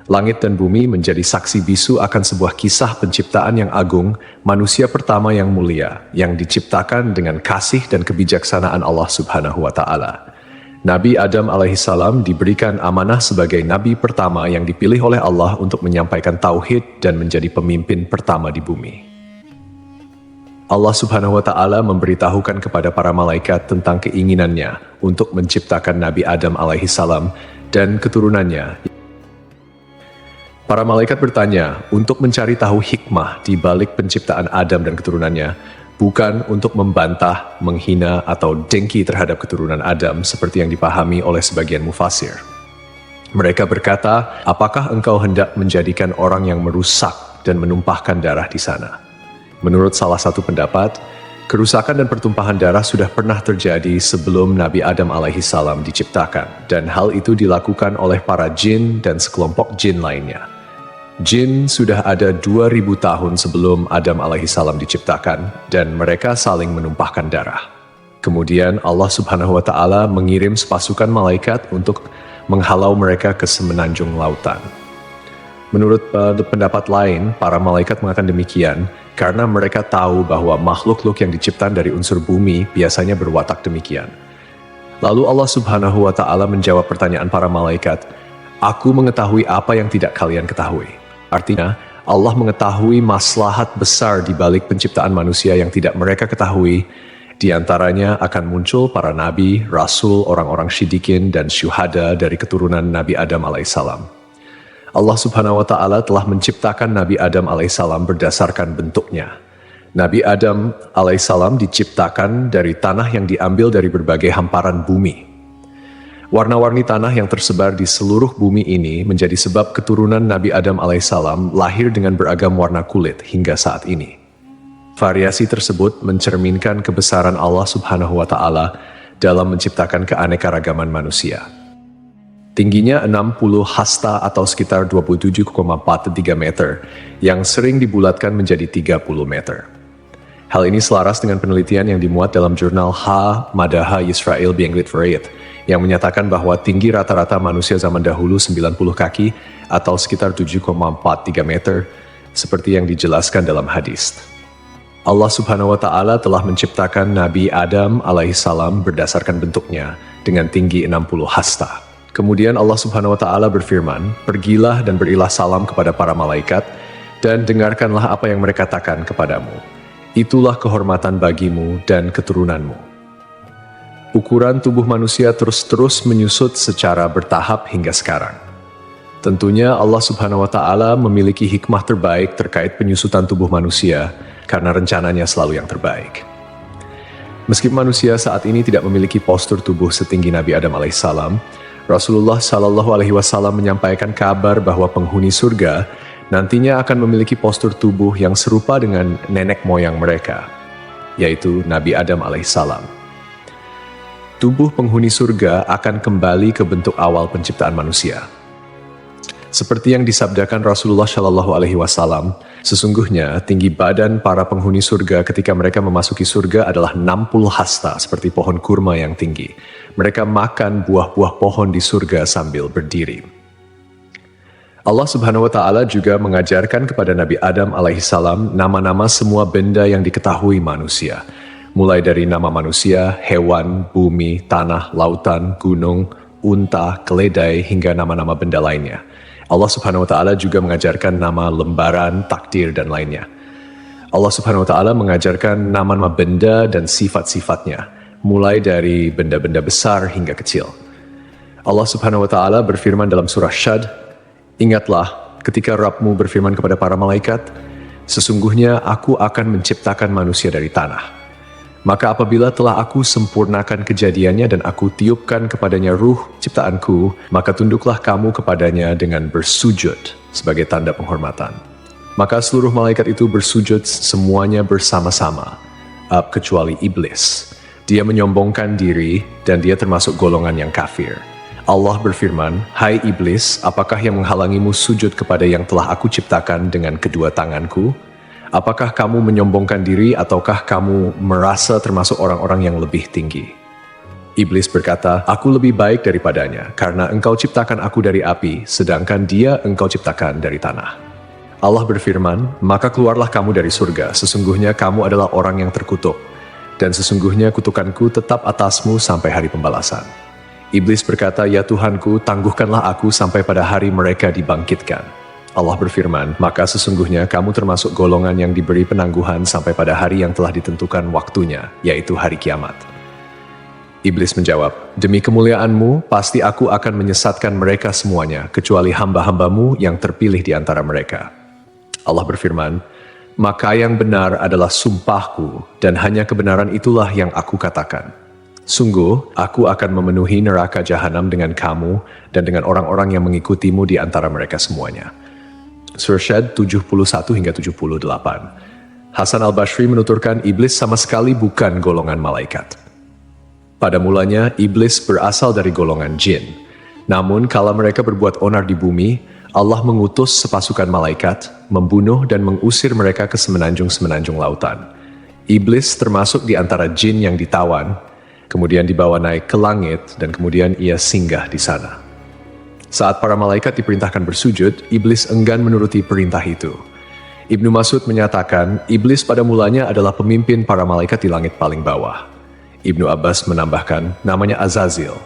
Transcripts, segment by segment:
Langit dan bumi menjadi saksi bisu akan sebuah kisah penciptaan yang agung, manusia pertama yang mulia, yang diciptakan dengan kasih dan kebijaksanaan Allah Subhanahu wa Ta'ala. Nabi Adam alaihissalam diberikan amanah sebagai nabi pertama yang dipilih oleh Allah untuk menyampaikan tauhid dan menjadi pemimpin pertama di bumi. Allah Subhanahu wa Ta'ala memberitahukan kepada para malaikat tentang keinginannya untuk menciptakan Nabi Adam alaihissalam dan keturunannya. Para malaikat bertanya untuk mencari tahu hikmah di balik penciptaan Adam dan keturunannya, bukan untuk membantah, menghina, atau dengki terhadap keturunan Adam seperti yang dipahami oleh sebagian mufasir. Mereka berkata, apakah engkau hendak menjadikan orang yang merusak dan menumpahkan darah di sana? Menurut salah satu pendapat, kerusakan dan pertumpahan darah sudah pernah terjadi sebelum Nabi Adam alaihissalam diciptakan, dan hal itu dilakukan oleh para jin dan sekelompok jin lainnya. Jin sudah ada 2000 tahun sebelum Adam alaihissalam diciptakan, dan mereka saling menumpahkan darah. Kemudian Allah Subhanahu wa Ta'ala mengirim sepasukan malaikat untuk menghalau mereka ke semenanjung lautan. Menurut pendapat lain, para malaikat mengatakan demikian karena mereka tahu bahwa makhluk-makhluk yang diciptakan dari unsur bumi biasanya berwatak demikian. Lalu Allah Subhanahu wa Ta'ala menjawab pertanyaan para malaikat, "Aku mengetahui apa yang tidak kalian ketahui." Artinya, Allah mengetahui maslahat besar di balik penciptaan manusia yang tidak mereka ketahui. Di antaranya akan muncul para nabi, rasul, orang-orang syidikin, dan syuhada dari keturunan Nabi Adam alaihissalam. Allah Subhanahu wa Ta'ala telah menciptakan Nabi Adam alaihissalam berdasarkan bentuknya. Nabi Adam alaihissalam diciptakan dari tanah yang diambil dari berbagai hamparan bumi. Warna-warni tanah yang tersebar di seluruh bumi ini menjadi sebab keturunan Nabi Adam alaihissalam lahir dengan beragam warna kulit hingga saat ini. Variasi tersebut mencerminkan kebesaran Allah Subhanahu wa Ta'ala dalam menciptakan keanekaragaman manusia. Tingginya 60 hasta atau sekitar 27,43 meter yang sering dibulatkan menjadi 30 meter. Hal ini selaras dengan penelitian yang dimuat dalam jurnal Madaha Yisrael Bienglit Verayet yang menyatakan bahwa tinggi rata-rata manusia zaman dahulu 90 kaki atau sekitar 7,43 meter seperti yang dijelaskan dalam hadis. Allah Subhanahu wa Ta'ala telah menciptakan Nabi Adam alaihissalam berdasarkan bentuknya dengan tinggi 60 hasta. Kemudian Allah Subhanahu wa Ta'ala berfirman, "Pergilah dan berilah salam kepada para malaikat dan dengarkanlah apa yang mereka katakan kepadamu. Itulah kehormatan bagimu dan keturunanmu." Ukuran tubuh manusia terus-terus menyusut secara bertahap hingga sekarang. Tentunya Allah Subhanahu wa Ta'ala memiliki hikmah terbaik terkait penyusutan tubuh manusia karena rencananya selalu yang terbaik. Meski manusia saat ini tidak memiliki postur tubuh setinggi Nabi Adam alaihissalam, Rasulullah Shallallahu alaihi wasallam menyampaikan kabar bahwa penghuni surga nantinya akan memiliki postur tubuh yang serupa dengan nenek moyang mereka, yaitu Nabi Adam alaihissalam. Tubuh penghuni surga akan kembali ke bentuk awal penciptaan manusia. Seperti yang disabdakan Rasulullah Shallallahu alaihi wasallam, sesungguhnya tinggi badan para penghuni surga ketika mereka memasuki surga adalah 60 hasta seperti pohon kurma yang tinggi. Mereka makan buah-buah pohon di surga sambil berdiri. Allah Subhanahu wa Ta'ala juga mengajarkan kepada Nabi Adam alaihissalam nama-nama semua benda yang diketahui manusia. Mulai dari nama manusia, hewan, bumi, tanah, lautan, gunung, unta, keledai, hingga nama-nama benda lainnya. Allah Subhanahu wa Ta'ala juga mengajarkan nama lembaran, takdir, dan lainnya. Allah Subhanahu wa Ta'ala mengajarkan nama-nama benda dan sifat-sifatnya, mulai dari benda-benda besar hingga kecil. Allah Subhanahu wa Ta'ala berfirman dalam surah Syad, "Ingatlah ketika Rabbmu berfirman kepada para malaikat, sesungguhnya aku akan menciptakan manusia dari tanah. Maka apabila telah aku sempurnakan kejadiannya dan aku tiupkan kepadanya ruh ciptaanku, maka tunduklah kamu kepadanya dengan bersujud sebagai tanda penghormatan." Maka seluruh malaikat itu bersujud semuanya bersama-sama, kecuali iblis. Dia menyombongkan diri dan dia termasuk golongan yang kafir. Allah berfirman, "Hai iblis, apakah yang menghalangimu sujud kepada yang telah aku ciptakan dengan kedua tanganku? Apakah kamu menyombongkan diri ataukah kamu merasa termasuk orang-orang yang lebih tinggi?" Iblis berkata, "Aku lebih baik daripadanya, karena engkau ciptakan aku dari api, sedangkan dia engkau ciptakan dari tanah." Allah berfirman, "Maka keluarlah kamu dari surga, sesungguhnya kamu adalah orang yang terkutuk, dan sesungguhnya kutukanku tetap atasmu sampai hari pembalasan." Iblis berkata, "Ya Tuhanku, tangguhkanlah aku sampai pada hari mereka dibangkitkan." Allah berfirman, "Maka sesungguhnya kamu termasuk golongan yang diberi penangguhan sampai pada hari yang telah ditentukan waktunya, yaitu hari kiamat." Iblis menjawab, "Demi kemuliaanmu, pasti aku akan menyesatkan mereka semuanya, kecuali hamba-hambamu yang terpilih di antara mereka." Allah berfirman, "Maka yang benar adalah sumpahku, dan hanya kebenaran itulah yang aku katakan. Sungguh, aku akan memenuhi neraka jahanam dengan kamu, dan dengan orang-orang yang mengikutimu di antara mereka semuanya." Surah Syad 71 hingga 78. Hasan al-Basri menuturkan, iblis sama sekali bukan golongan malaikat. Pada mulanya, iblis berasal dari golongan jin. Namun, kala mereka berbuat onar di bumi, Allah mengutus sepasukan malaikat, membunuh dan mengusir mereka ke semenanjung-semenanjung lautan. Iblis termasuk di antara jin yang ditawan, kemudian dibawa naik ke langit, dan kemudian ia singgah di sana. Saat para malaikat diperintahkan bersujud, iblis enggan menuruti perintah itu. Ibnu Mas'ud menyatakan, iblis pada mulanya adalah pemimpin para malaikat di langit paling bawah. Ibnu Abbas menambahkan, namanya Azazil.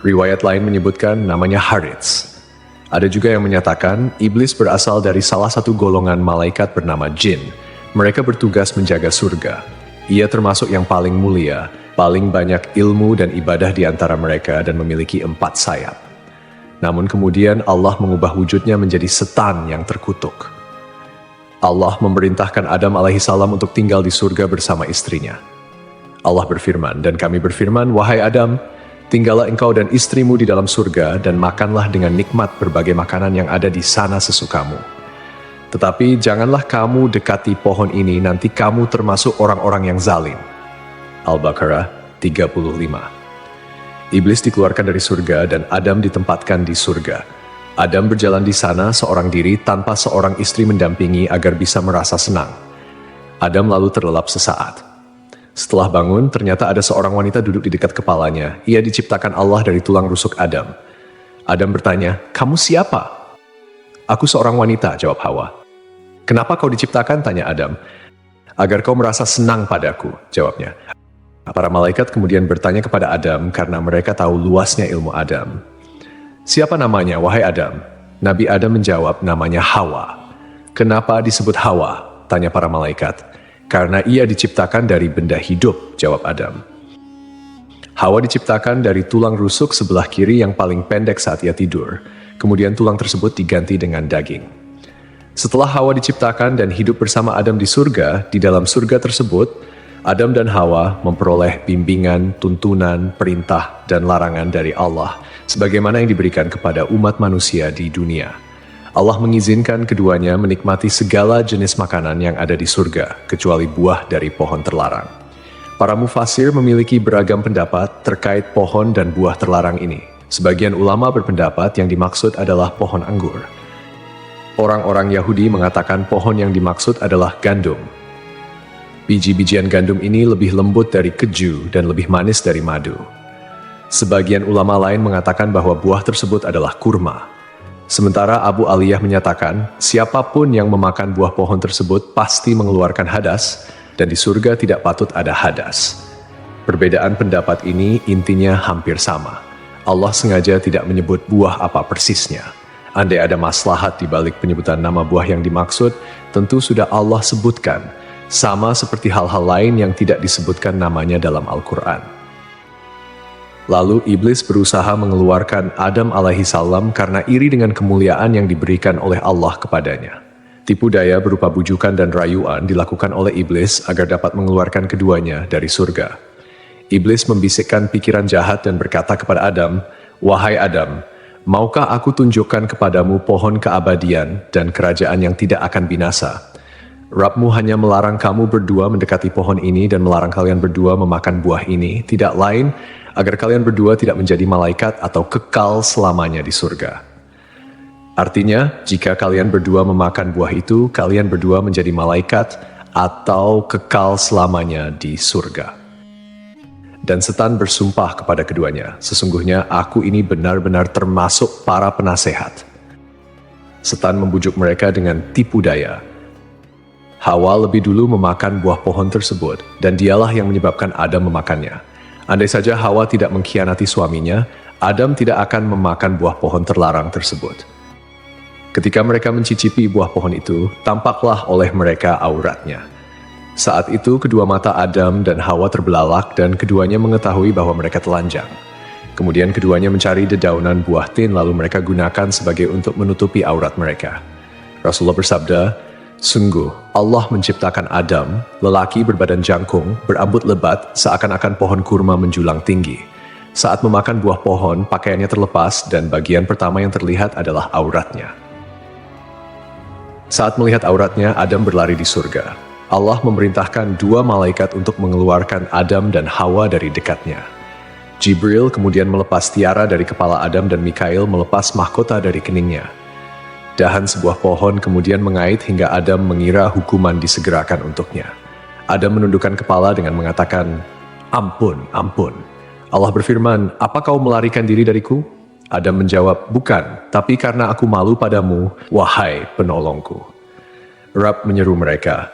Riwayat lain menyebutkan namanya Harits. Ada juga yang menyatakan, iblis berasal dari salah satu golongan malaikat bernama jin. Mereka bertugas menjaga surga. Ia termasuk yang paling mulia, paling banyak ilmu dan ibadah di antara mereka dan memiliki 4 sayap. Namun kemudian Allah mengubah wujudnya menjadi setan yang terkutuk. Allah memerintahkan Adam alaihissalam untuk tinggal di surga bersama istrinya. Allah berfirman, "Dan kami berfirman, wahai Adam, tinggallah engkau dan istrimu di dalam surga dan makanlah dengan nikmat berbagai makanan yang ada di sana sesukamu. Tetapi janganlah kamu dekati pohon ini, nanti kamu termasuk orang-orang yang zalim." Al-Baqarah 35. Iblis dikeluarkan dari surga dan Adam ditempatkan di surga. Adam berjalan di sana seorang diri tanpa seorang istri mendampingi agar bisa merasa senang. Adam lalu terlelap sesaat. Setelah bangun, ternyata ada seorang wanita duduk di dekat kepalanya. Ia diciptakan Allah dari tulang rusuk Adam. Adam bertanya, "Kamu siapa?" "Aku seorang wanita," jawab Hawa. "Kenapa kau diciptakan?" tanya Adam. "Agar kau merasa senang padaku," jawabnya. Para malaikat kemudian bertanya kepada Adam karena mereka tahu luasnya ilmu Adam. "Siapa namanya, wahai Adam?" Nabi Adam menjawab, "Namanya Hawa." "Kenapa disebut Hawa?" tanya para malaikat. "Karena ia diciptakan dari benda hidup," jawab Adam. Hawa diciptakan dari tulang rusuk sebelah kiri yang paling pendek saat ia tidur. Kemudian tulang tersebut diganti dengan daging. Setelah Hawa diciptakan dan hidup bersama Adam di surga, di dalam surga tersebut, Adam dan Hawa memperoleh bimbingan, tuntunan, perintah, dan larangan dari Allah, sebagaimana yang diberikan kepada umat manusia di dunia. Allah mengizinkan keduanya menikmati segala jenis makanan yang ada di surga, kecuali buah dari pohon terlarang. Para mufasir memiliki beragam pendapat terkait pohon dan buah terlarang ini. Sebagian ulama berpendapat yang dimaksud adalah pohon anggur. Orang-orang Yahudi mengatakan pohon yang dimaksud adalah gandum. Biji-bijian gandum ini lebih lembut dari keju dan lebih manis dari madu. Sebagian ulama lain mengatakan bahwa buah tersebut adalah kurma. Sementara Abu Aliyah menyatakan, siapapun yang memakan buah pohon tersebut pasti mengeluarkan hadas, dan di surga tidak patut ada hadas. Perbedaan pendapat ini intinya hampir sama. Allah sengaja tidak menyebut buah apa persisnya. Andai ada maslahat di balik penyebutan nama buah yang dimaksud, tentu sudah Allah sebutkan, sama seperti hal-hal lain yang tidak disebutkan namanya dalam Al-Quran. Lalu iblis berusaha mengeluarkan Adam alaihissalam karena iri dengan kemuliaan yang diberikan oleh Allah kepadanya. Tipu daya berupa bujukan dan rayuan dilakukan oleh iblis agar dapat mengeluarkan keduanya dari surga. Iblis membisikkan pikiran jahat dan berkata kepada Adam, "Wahai Adam, maukah aku tunjukkan kepadamu pohon keabadian dan kerajaan yang tidak akan binasa? Rabbmu hanya melarang kamu berdua mendekati pohon ini dan melarang kalian berdua memakan buah ini, tidak lain agar kalian berdua tidak menjadi malaikat atau kekal selamanya di surga." Artinya, jika kalian berdua memakan buah itu, kalian berdua menjadi malaikat atau kekal selamanya di surga. Dan setan bersumpah kepada keduanya, "Sesungguhnya aku ini benar-benar termasuk para penasehat." Setan membujuk mereka dengan tipu daya. Hawa lebih dulu memakan buah pohon tersebut, dan dialah yang menyebabkan Adam memakannya. Andai saja Hawa tidak mengkhianati suaminya, Adam tidak akan memakan buah pohon terlarang tersebut. Ketika mereka mencicipi buah pohon itu, tampaklah oleh mereka auratnya. Saat itu kedua mata Adam dan Hawa terbelalak dan keduanya mengetahui bahwa mereka telanjang. Kemudian keduanya mencari dedaunan buah tin lalu mereka gunakan sebagai untuk menutupi aurat mereka. Rasulullah bersabda, "Sungguh Allah menciptakan Adam, lelaki berbadan jangkung, berambut lebat, seakan-akan pohon kurma menjulang tinggi. Saat memakan buah pohon, pakaiannya terlepas dan bagian pertama yang terlihat adalah auratnya." Saat melihat auratnya, Adam berlari di surga. Allah memerintahkan dua malaikat untuk mengeluarkan Adam dan Hawa dari dekatnya. Jibril kemudian melepas tiara dari kepala Adam dan Mikail melepas mahkota dari keningnya. Dahan sebuah pohon kemudian mengait hingga Adam mengira hukuman disegerakan untuknya. Adam menundukkan kepala dengan mengatakan, "Ampun, ampun." Allah berfirman, "Apa kau melarikan diri dariku?" Adam menjawab, "Bukan, tapi karena aku malu padamu, wahai penolongku." Rabb menyeru mereka,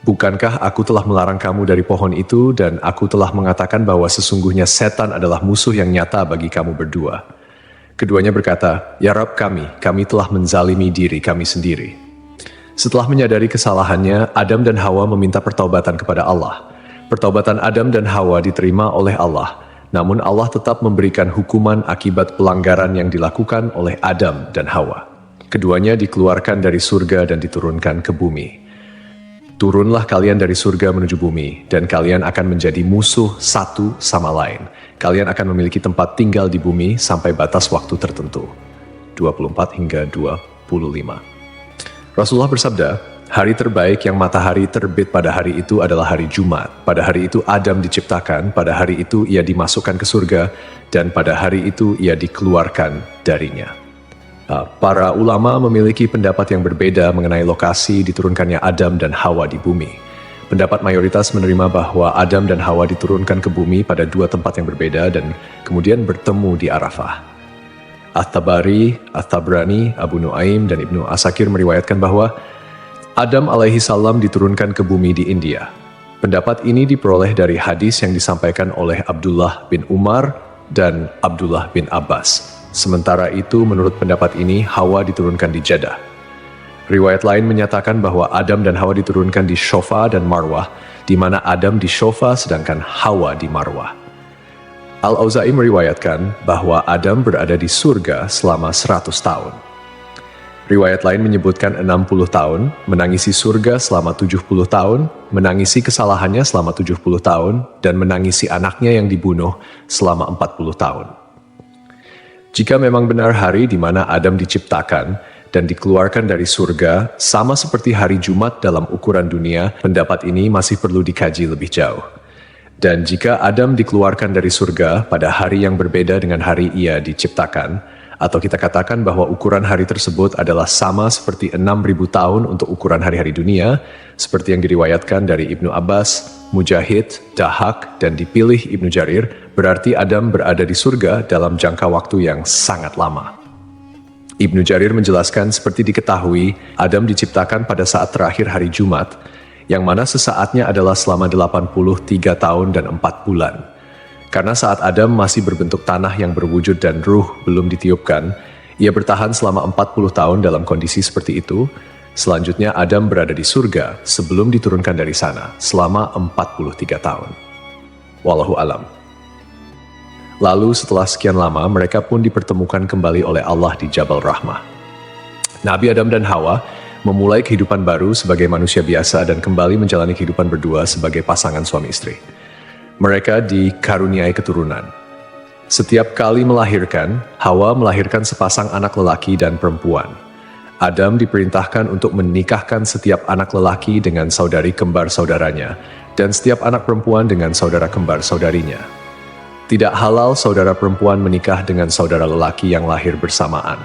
"Bukankah aku telah melarang kamu dari pohon itu dan aku telah mengatakan bahwa sesungguhnya setan adalah musuh yang nyata bagi kamu berdua?" Keduanya berkata, "Ya Rabb kami telah menzalimi diri kami sendiri." Setelah menyadari kesalahannya, Adam dan Hawa meminta pertaubatan kepada Allah. Pertaubatan Adam dan Hawa diterima oleh Allah, namun Allah tetap memberikan hukuman akibat pelanggaran yang dilakukan oleh Adam dan Hawa. Keduanya dikeluarkan dari surga dan diturunkan ke bumi. "Turunlah kalian dari surga menuju bumi, dan kalian akan menjadi musuh satu sama lain. Kalian akan memiliki tempat tinggal di bumi sampai batas waktu tertentu." 24 hingga 25. Rasulullah bersabda, "Hari terbaik yang matahari terbit pada hari itu adalah hari Jumat. Pada hari itu Adam diciptakan, pada hari itu ia dimasukkan ke surga, dan pada hari itu ia dikeluarkan darinya." Para ulama memiliki pendapat yang berbeda mengenai lokasi diturunkannya Adam dan Hawa di bumi. Pendapat mayoritas menerima bahwa Adam dan Hawa diturunkan ke bumi pada dua tempat yang berbeda dan kemudian bertemu di Arafah. At-Tabari, At-Tabrani, Abu Nuaim, dan Ibnu Asakir meriwayatkan bahwa Adam alaihi salam diturunkan ke bumi di India. Pendapat ini diperoleh dari hadis yang disampaikan oleh Abdullah bin Umar dan Abdullah bin Abbas. Sementara itu, menurut pendapat ini, Hawa diturunkan di Jeddah. Riwayat lain menyatakan bahwa Adam dan Hawa diturunkan di Shofa dan Marwah, di mana Adam di Shofa sedangkan Hawa di Marwah. Al-Auza'i meriwayatkan bahwa Adam berada di surga selama 100 tahun. Riwayat lain menyebutkan 60 tahun, menangisi surga selama 70 tahun, menangisi kesalahannya selama 70 tahun, dan menangisi anaknya yang dibunuh selama 40 tahun. Jika memang benar hari di mana Adam diciptakan dan dikeluarkan dari surga, sama seperti hari Jumat dalam ukuran dunia, pendapat ini masih perlu dikaji lebih jauh. Dan jika Adam dikeluarkan dari surga pada hari yang berbeda dengan hari ia diciptakan, atau kita katakan bahwa ukuran hari tersebut adalah sama seperti 6.000 tahun untuk ukuran hari-hari dunia, seperti yang diriwayatkan dari Ibnu Abbas, Mujahid, Dahak, dan dipilih Ibnu Jarir, berarti Adam berada di surga dalam jangka waktu yang sangat lama. Ibnu Jarir menjelaskan seperti diketahui, Adam diciptakan pada saat terakhir hari Jumat, yang mana sesaatnya adalah selama 83 tahun dan 4 bulan. Karena saat Adam masih berbentuk tanah yang berwujud dan ruh belum ditiupkan, ia bertahan selama 40 tahun dalam kondisi seperti itu. Selanjutnya Adam berada di surga sebelum diturunkan dari sana selama 43 tahun. Wallahu alam. Lalu setelah sekian lama mereka pun dipertemukan kembali oleh Allah di Jabal Rahmah. Nabi Adam dan Hawa memulai kehidupan baru sebagai manusia biasa dan kembali menjalani kehidupan berdua sebagai pasangan suami istri. Mereka dikaruniai keturunan. Setiap kali melahirkan, Hawa melahirkan sepasang anak lelaki dan perempuan. Adam diperintahkan untuk menikahkan setiap anak lelaki dengan saudari kembar saudaranya, dan setiap anak perempuan dengan saudara kembar saudarinya. Tidak halal saudara perempuan menikah dengan saudara lelaki yang lahir bersamaan.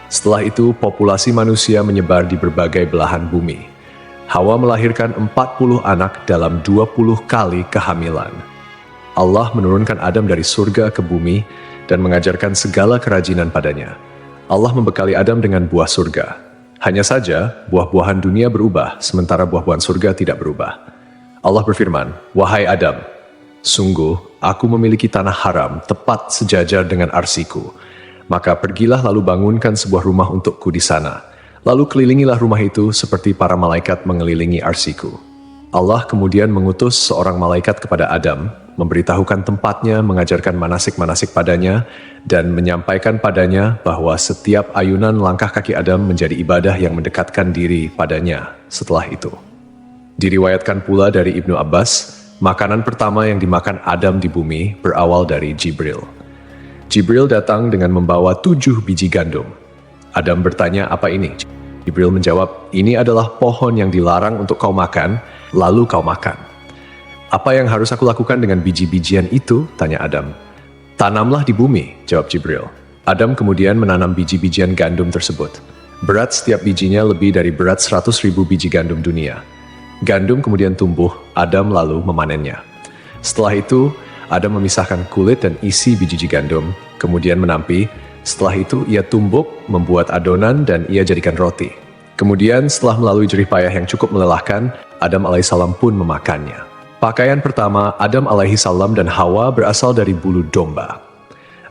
Setelah itu, populasi manusia menyebar di berbagai belahan bumi. Hawa melahirkan 40 anak dalam 20 kali kehamilan. Allah menurunkan Adam dari surga ke bumi dan mengajarkan segala kerajinan padanya. Allah membekali Adam dengan buah surga. Hanya saja, buah-buahan dunia berubah, sementara buah-buahan surga tidak berubah. Allah berfirman, "Wahai Adam, sungguh, aku memiliki tanah haram tepat sejajar dengan arsiku. Maka pergilah lalu bangunkan sebuah rumah untukku di sana. Lalu kelilingilah rumah itu seperti para malaikat mengelilingi arsiku." Allah kemudian mengutus seorang malaikat kepada Adam, memberitahukan tempatnya, mengajarkan manasik-manasik padanya, dan menyampaikan padanya bahwa setiap ayunan langkah kaki Adam menjadi ibadah yang mendekatkan diri padanya setelah itu. Diriwayatkan pula dari Ibnu Abbas, makanan pertama yang dimakan Adam di bumi berawal dari Jibril. Jibril datang dengan membawa 7 biji gandum. Adam bertanya, "Apa ini?" Jibril menjawab, "Ini adalah pohon yang dilarang untuk kau makan, lalu kau makan." "Apa yang harus aku lakukan dengan biji-bijian itu?" tanya Adam. "Tanamlah di bumi," jawab Jibril. Adam kemudian menanam biji-bijian gandum tersebut. Berat setiap bijinya lebih dari berat 100.000 biji gandum dunia. Gandum kemudian tumbuh, Adam lalu memanennya. Setelah itu, Adam memisahkan kulit dan isi biji gandum, kemudian menampi. Setelah itu, ia tumbuk, membuat adonan, dan ia jadikan roti. Kemudian, setelah melalui jerih payah yang cukup melelahkan, Adam alaihissalam pun memakannya. Pakaian pertama Adam alaihissalam dan Hawa berasal dari bulu domba.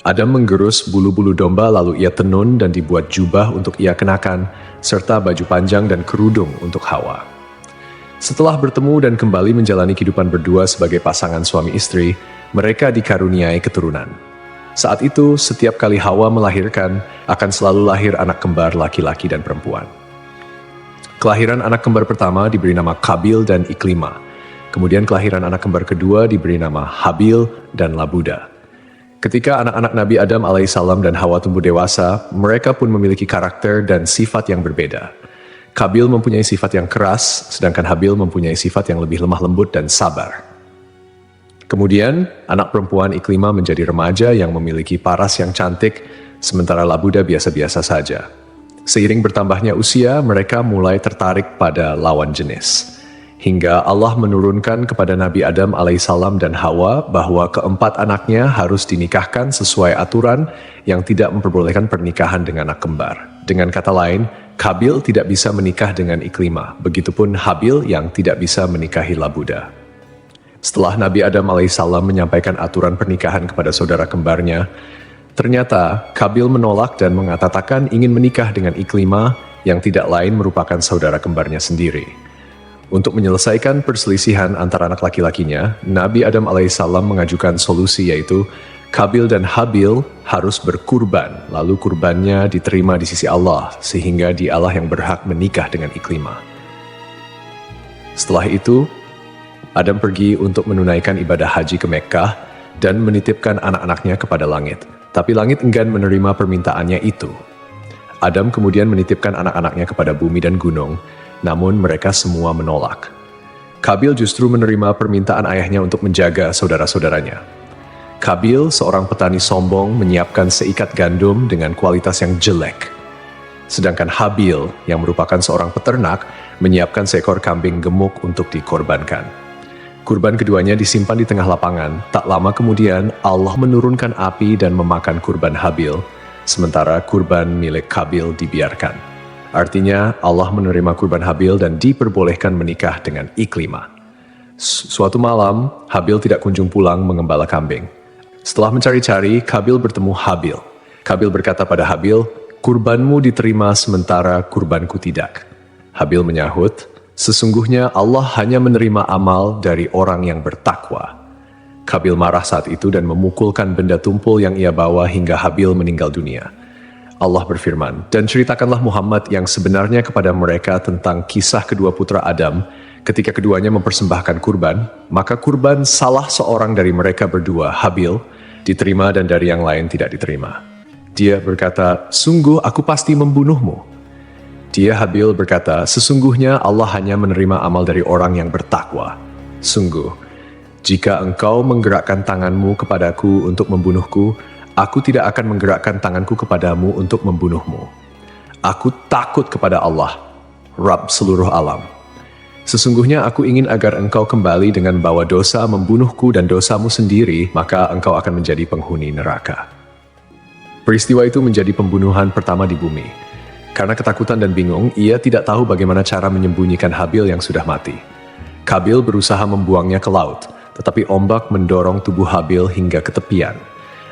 Adam menggerus bulu-bulu domba lalu ia tenun dan dibuat jubah untuk ia kenakan, serta baju panjang dan kerudung untuk Hawa. Setelah bertemu dan kembali menjalani kehidupan berdua sebagai pasangan suami istri, mereka dikaruniai keturunan. Saat itu, setiap kali Hawa melahirkan, akan selalu lahir anak kembar laki-laki dan perempuan. Kelahiran anak kembar pertama diberi nama Kabil dan Iklima. Kemudian kelahiran anak kembar kedua diberi nama Habil dan Labuda. Ketika anak-anak Nabi Adam alaihissalam dan Hawa tumbuh dewasa, mereka pun memiliki karakter dan sifat yang berbeda. Kabil mempunyai sifat yang keras, sedangkan Habil mempunyai sifat yang lebih lemah lembut dan sabar. Kemudian, anak perempuan Iklima menjadi remaja yang memiliki paras yang cantik, sementara Labuda biasa-biasa saja. Seiring bertambahnya usia, mereka mulai tertarik pada lawan jenis. Hingga Allah menurunkan kepada Nabi Adam alaihissalam dan Hawa bahwa keempat anaknya harus dinikahkan sesuai aturan yang tidak memperbolehkan pernikahan dengan anak kembar. Dengan kata lain, Kabil tidak bisa menikah dengan Iklima, begitupun Habil yang tidak bisa menikahi Labuda. Setelah Nabi Adam alaihissalam menyampaikan aturan pernikahan kepada saudara kembarnya, ternyata Kabil menolak dan mengatakan ingin menikah dengan Iklima yang tidak lain merupakan saudara kembarnya sendiri. Untuk menyelesaikan perselisihan antara anak laki-lakinya, Nabi Adam alaihissalam mengajukan solusi yaitu Kabil dan Habil harus berkurban, lalu kurbannya diterima di sisi Allah, sehingga dialah yang berhak menikah dengan Iklima. Setelah itu, Adam pergi untuk menunaikan ibadah haji ke Mekkah dan menitipkan anak-anaknya kepada langit. Tapi langit enggan menerima permintaannya itu. Adam kemudian menitipkan anak-anaknya kepada bumi dan gunung, namun mereka semua menolak. Kabil justru menerima permintaan ayahnya untuk menjaga saudara-saudaranya. Kabil, seorang petani sombong, menyiapkan seikat gandum dengan kualitas yang jelek. Sedangkan Habil, yang merupakan seorang peternak, menyiapkan seekor kambing gemuk untuk dikorbankan. Kurban keduanya disimpan di tengah lapangan. Tak lama kemudian, Allah menurunkan api dan memakan kurban Habil, sementara kurban milik Kabil dibiarkan. Artinya, Allah menerima kurban Habil dan diperbolehkan menikah dengan Iklima. Suatu malam, Habil tidak kunjung pulang mengembala kambing. Setelah mencari-cari, Kabil bertemu Habil. Kabil berkata pada Habil, "Kurbanmu diterima sementara kurbanku tidak." Habil menyahut, "Sesungguhnya Allah hanya menerima amal dari orang yang bertakwa." Kabil marah saat itu dan memukulkan benda tumpul yang ia bawa hingga Habil meninggal dunia. Allah berfirman, "Dan ceritakanlah Muhammad yang sebenarnya kepada mereka tentang kisah kedua putra Adam ketika keduanya mempersembahkan kurban, maka kurban salah seorang dari mereka berdua, Habil, diterima dan dari yang lain tidak diterima. Dia berkata, 'Sungguh aku pasti membunuhmu.' Dia Habil berkata, 'Sesungguhnya Allah hanya menerima amal dari orang yang bertakwa. Sungguh, jika engkau menggerakkan tanganmu kepadaku untuk membunuhku, aku tidak akan menggerakkan tanganku kepadamu untuk membunuhmu. Aku takut kepada Allah, Rabb seluruh alam. Sesungguhnya aku ingin agar engkau kembali dengan bawa dosa membunuhku dan dosamu sendiri, maka engkau akan menjadi penghuni neraka. Peristiwa itu menjadi pembunuhan pertama di bumi. Karena ketakutan dan bingung, ia tidak tahu bagaimana cara menyembunyikan Habil yang sudah mati. Kabil berusaha membuangnya ke laut, tetapi ombak mendorong tubuh Habil hingga ke tepian.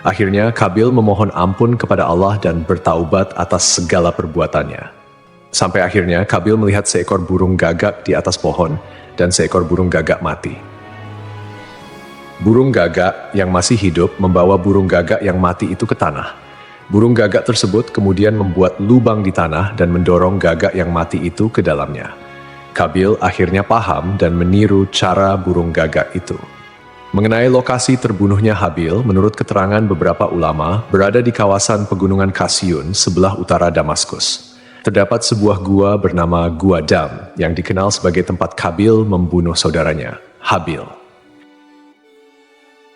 Akhirnya Kabil memohon ampun kepada Allah dan bertaubat atas segala perbuatannya. Sampai akhirnya Kabil melihat seekor burung gagak di atas pohon dan seekor burung gagak mati. Burung gagak yang masih hidup membawa burung gagak yang mati itu ke tanah. Burung gagak tersebut kemudian membuat lubang di tanah dan mendorong gagak yang mati itu ke dalamnya. Kabil akhirnya paham dan meniru cara burung gagak itu. Mengenai lokasi terbunuhnya Habil, menurut keterangan beberapa ulama, berada di kawasan pegunungan Kasyun sebelah utara Damaskus. Terdapat sebuah gua bernama Gua Dam yang dikenal sebagai tempat Kabil membunuh saudaranya, Habil.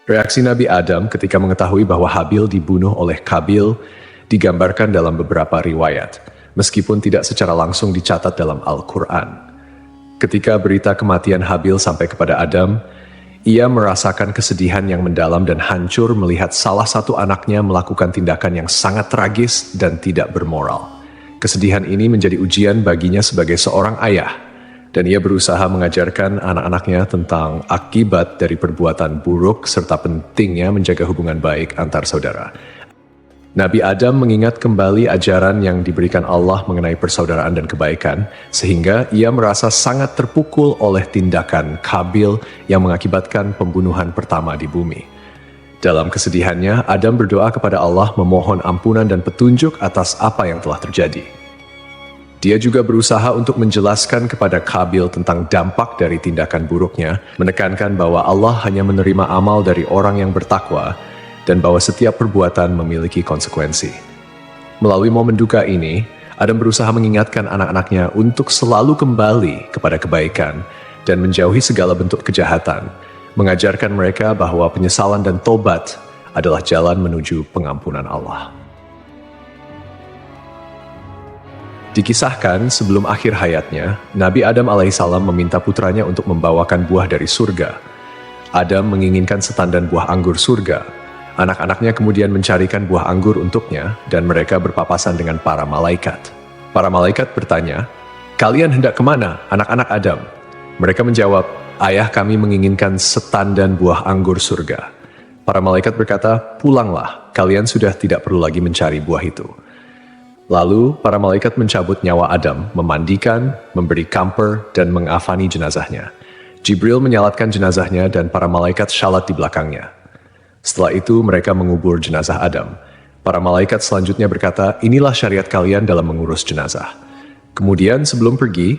Reaksi Nabi Adam ketika mengetahui bahwa Habil dibunuh oleh Kabil digambarkan dalam beberapa riwayat, meskipun tidak secara langsung dicatat dalam Al-Quran. Ketika berita kematian Habil sampai kepada Adam, ia merasakan kesedihan yang mendalam dan hancur melihat salah satu anaknya melakukan tindakan yang sangat tragis dan tidak bermoral. Kesedihan ini menjadi ujian baginya sebagai seorang ayah, dan ia berusaha mengajarkan anak-anaknya tentang akibat dari perbuatan buruk serta pentingnya menjaga hubungan baik antar saudara. Nabi Adam mengingat kembali ajaran yang diberikan Allah mengenai persaudaraan dan kebaikan, sehingga ia merasa sangat terpukul oleh tindakan Kabil yang mengakibatkan pembunuhan pertama di bumi. Dalam kesedihannya, Adam berdoa kepada Allah memohon ampunan dan petunjuk atas apa yang telah terjadi. Dia juga berusaha untuk menjelaskan kepada Kabil tentang dampak dari tindakan buruknya, menekankan bahwa Allah hanya menerima amal dari orang yang bertakwa, dan bahwa setiap perbuatan memiliki konsekuensi. Melalui momen duka ini, Adam berusaha mengingatkan anak-anaknya untuk selalu kembali kepada kebaikan dan menjauhi segala bentuk kejahatan, mengajarkan mereka bahwa penyesalan dan tobat adalah jalan menuju pengampunan Allah. Dikisahkan sebelum akhir hayatnya, Nabi Adam alaihissalam meminta putranya untuk membawakan buah dari surga. Adam menginginkan setandan buah anggur surga. Anak-anaknya kemudian mencarikan buah anggur untuknya dan mereka berpapasan dengan para malaikat. Para malaikat bertanya, "Kalian hendak kemana, anak-anak Adam?" Mereka menjawab, "Ayah kami menginginkan setandan buah anggur surga." Para malaikat berkata, "Pulanglah, kalian sudah tidak perlu lagi mencari buah itu." Lalu para malaikat mencabut nyawa Adam, memandikan, memberi kamper, dan mengafani jenazahnya. Jibril menyalatkan jenazahnya dan para malaikat syalat di belakangnya. Setelah itu mereka mengubur jenazah Adam. Para malaikat selanjutnya berkata, "Inilah syariat kalian dalam mengurus jenazah." Kemudian sebelum pergi,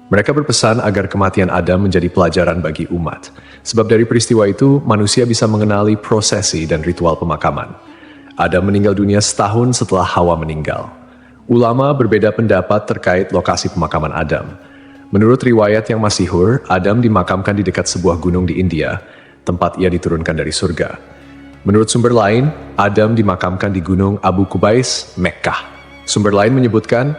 mereka berpesan agar kematian Adam menjadi pelajaran bagi umat. Sebab dari peristiwa itu, manusia bisa mengenali prosesi dan ritual pemakaman. Adam meninggal dunia setahun setelah Hawa meninggal. Ulama berbeda pendapat terkait lokasi pemakaman Adam. Menurut riwayat yang masyhur, Adam dimakamkan di dekat sebuah gunung di India, tempat ia diturunkan dari surga. Menurut sumber lain, Adam dimakamkan di gunung Abu Kubais, Mekkah. Sumber lain menyebutkan,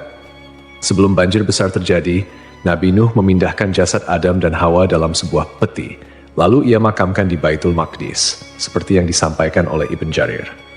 sebelum banjir besar terjadi, Nabi Nuh memindahkan jasad Adam dan Hawa dalam sebuah peti, lalu ia makamkan di Baitul Maqdis, seperti yang disampaikan oleh Ibn Jarir.